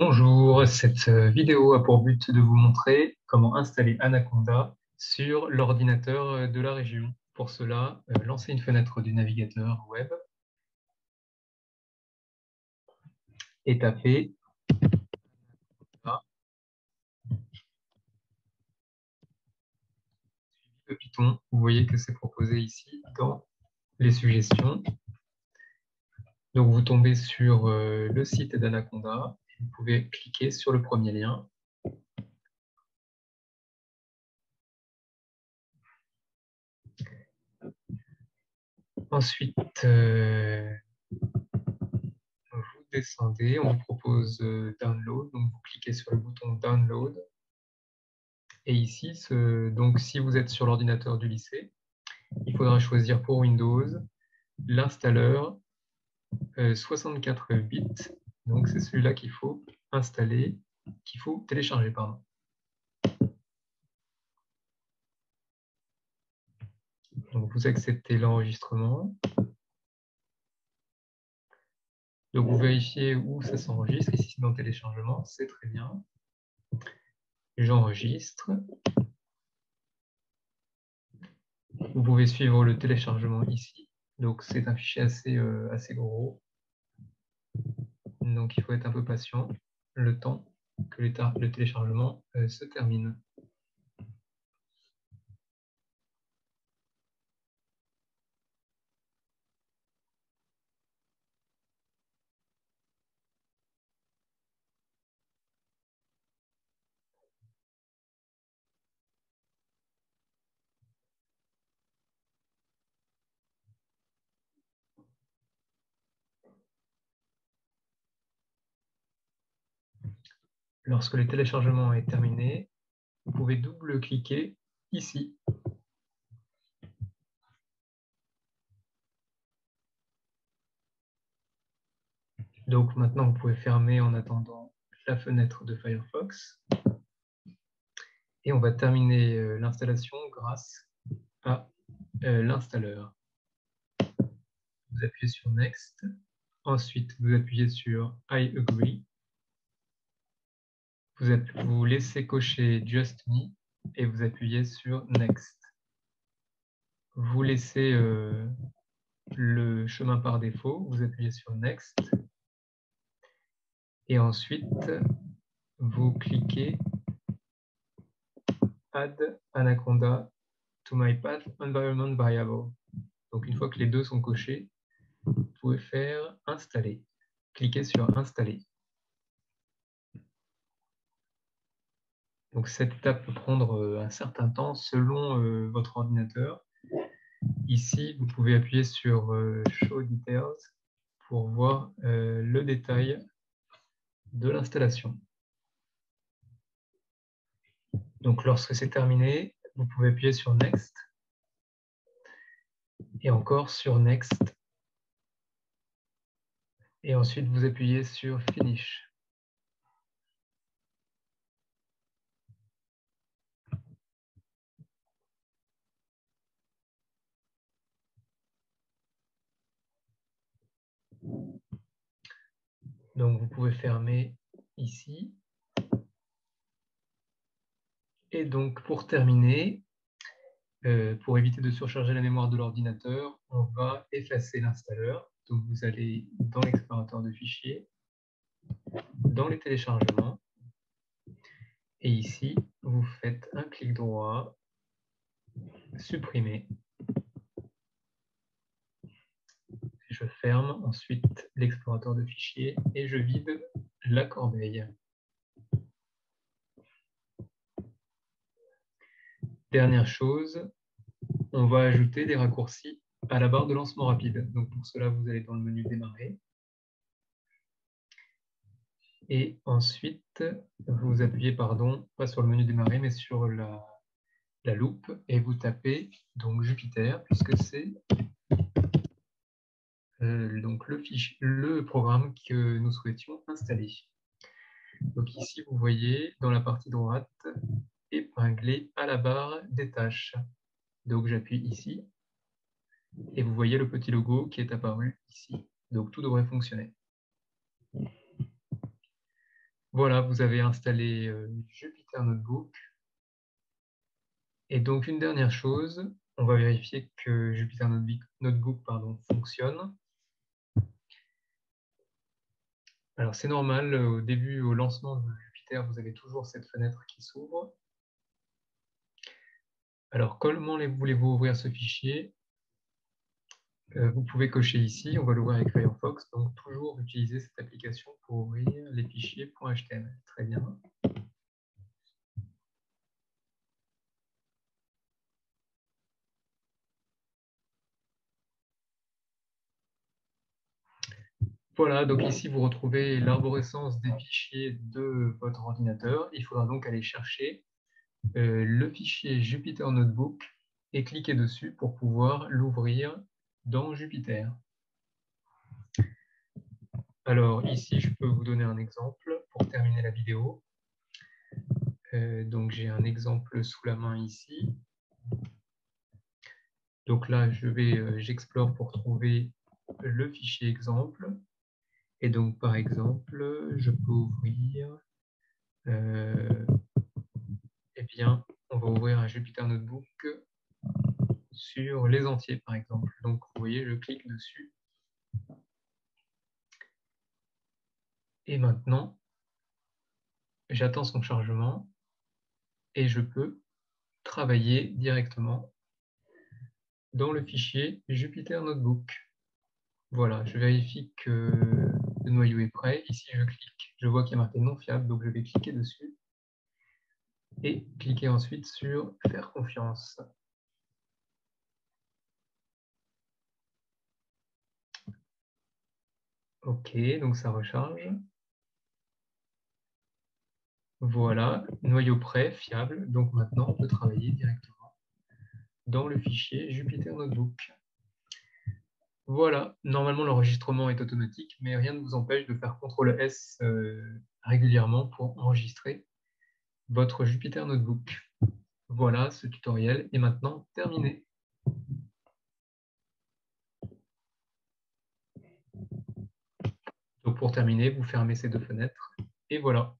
Bonjour, cette vidéo a pour but de vous montrer comment installer Anaconda sur l'ordinateur de la région. Pour cela, lancez une fenêtre du navigateur web et tapez Anaconda, le Python. Vous voyez que c'est proposé ici dans les suggestions. Donc vous tombez sur le site d'Anaconda. Vous pouvez cliquer sur le premier lien. Ensuite, vous descendez, on vous propose Download, donc vous cliquez sur le bouton Download. Et ici, donc, si vous êtes sur l'ordinateur du lycée, il faudra choisir pour Windows l'installeur 64 bits. Donc c'est celui-là qu'il faut installer, qu'il faut télécharger, pardon. Donc vous acceptez l'enregistrement. Donc vous vérifiez où ça s'enregistre. Ici dans téléchargement, c'est très bien. J'enregistre. Vous pouvez suivre le téléchargement ici. Donc c'est un fichier assez gros. Donc il faut être un peu patient le temps que le téléchargement se termine. Lorsque le téléchargement est terminé, vous pouvez double-cliquer ici. Donc maintenant, vous pouvez fermer en attendant la fenêtre de Firefox. Et on va terminer l'installation grâce à l'installeur. Vous appuyez sur Next. Ensuite, vous appuyez sur I agree. Vous laissez cocher Just Me et vous appuyez sur Next. Vous laissez le chemin par défaut, vous appuyez sur Next. Et ensuite, vous cliquez Add Anaconda to my path environment variable. Donc une fois que les deux sont cochés, vous pouvez faire Installer. Cliquez sur Installer. Donc cette étape peut prendre un certain temps selon votre ordinateur. Ici, vous pouvez appuyer sur Show Details pour voir le détail de l'installation. Donc lorsque c'est terminé, vous pouvez appuyer sur Next et encore sur Next. Et ensuite, vous appuyez sur Finish. Donc vous pouvez fermer ici. Et donc pour terminer, pour éviter de surcharger la mémoire de l'ordinateur, on va effacer l'installeur. Donc vous allez dans l'explorateur de fichiers, dans les téléchargements, et ici, vous faites un clic droit, supprimer. Je ferme ensuite l'explorateur de fichiers et je vide la corbeille. Dernière chose, on va ajouter des raccourcis à la barre de lancement rapide. Donc pour cela, vous allez dans le menu démarrer. Et ensuite, vous appuyez, pas sur le menu démarrer, mais sur la loupe, et vous tapez donc Jupyter, puisque c'est donc le programme que nous souhaitions installer. Donc ici, vous voyez dans la partie droite, épinglé à la barre des tâches. Donc j'appuie ici, et vous voyez le petit logo qui est apparu ici. Donc tout devrait fonctionner. Voilà, vous avez installé Jupyter Notebook. Et donc, une dernière chose, on va vérifier que Jupyter Notebook fonctionne. Alors, c'est normal, au début, au lancement de Jupyter, vous avez toujours cette fenêtre qui s'ouvre. Alors, comment voulez-vous ouvrir ce fichier? Vous pouvez cocher ici, on va l'ouvrir avec Firefox, donc toujours utiliser cette application pour ouvrir les fichiers .html. Très bien. Voilà, donc ici vous retrouvez l'arborescence des fichiers de votre ordinateur. Il faudra donc aller chercher le fichier Jupyter Notebook et cliquer dessus pour pouvoir l'ouvrir dans Jupyter. Alors ici, je peux vous donner un exemple pour terminer la vidéo. Donc j'ai un exemple sous la main ici. Donc là, j'explore pour trouver le fichier exemple. Et donc par exemple, je peux ouvrir, eh bien, on va ouvrir un Jupyter Notebook sur les entiers par exemple. Donc vous voyez, je clique dessus. Et maintenant, j'attends son chargement et je peux travailler directement dans le fichier Jupyter Notebook. Voilà, je vérifie que le noyau est prêt. Ici, je clique. Je vois qu'il y a marqué non fiable, donc je vais cliquer dessus et cliquer ensuite sur faire confiance. OK, donc ça recharge. Voilà, noyau prêt, fiable. Donc maintenant, on peut travailler directement dans le fichier Jupyter Notebook. Voilà, normalement l'enregistrement est automatique, mais rien ne vous empêche de faire CTRL S régulièrement pour enregistrer votre Jupyter Notebook. Voilà, ce tutoriel est maintenant terminé. Donc pour terminer, vous fermez ces deux fenêtres et voilà.